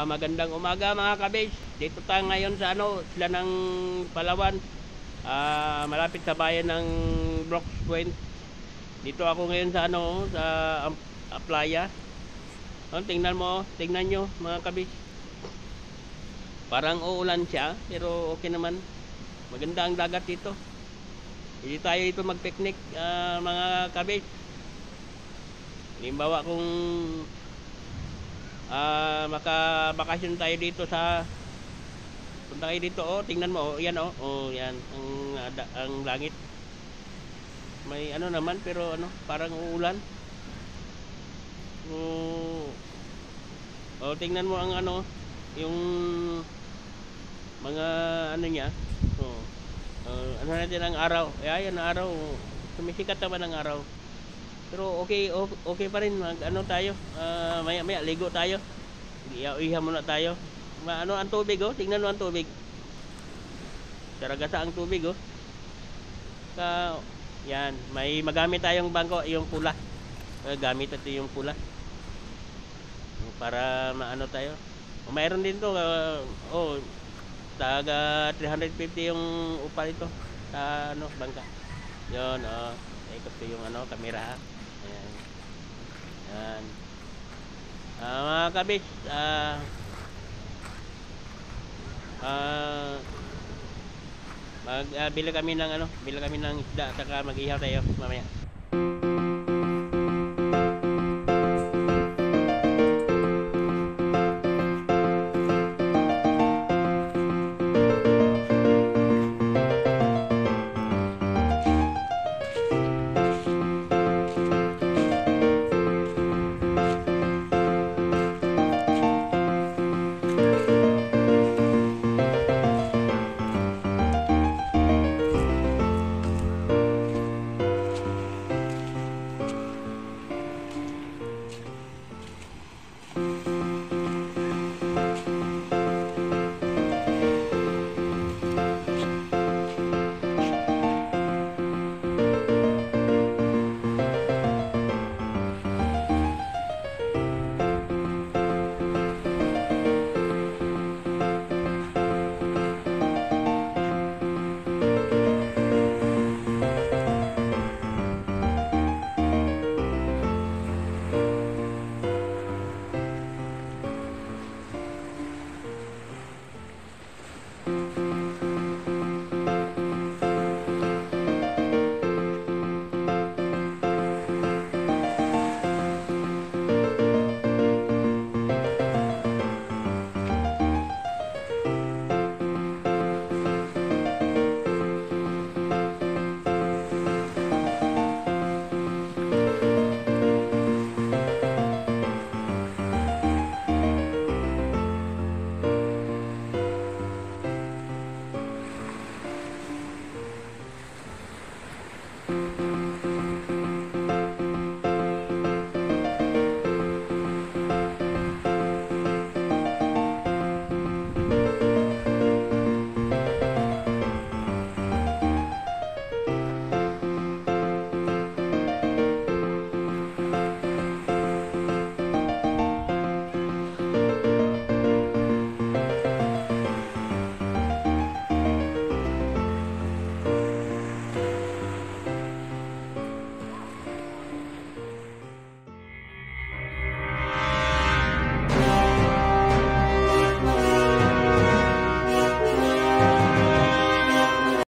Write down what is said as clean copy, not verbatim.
Magandang umaga mga kabis. Dito tayo ngayon sa sila ng Palawan. Malapit sa bayan ng Brooks Point. Dito ako ngayon sa sa playa. Tingnan mo, tingnan nyo mga kabis. Parang uulan siya, pero okay naman. Maganda ang dagat dito. Hindi tayo dito mag-picnic, mga kabis. Halimbawa kung makabakasyon tayo dito sa punta kayo dito, tingnan mo, yan yan ang langit. May naman, pero parang uulan. Tingnan mo ang yung mga niya. Natin ang araw. Ayan ang araw. Sumisikat naman ang araw. Pero okay pa rin. Tayo. Maya ligo tayo. Iha muna tayo. Ang tubig Tingnan mo ang tubig. Saragasa ang tubig yan. May magamit tayong bangko, yung pula. Gamit ito yung pula. Para tayo. Mayroon din to taga 350 yung upa nito sa bangka. Yon ikot ko yung kamera. Ayan. Yan. Mga kabis, bili kami ng isda, saka mag-ihaw tayo mamaya.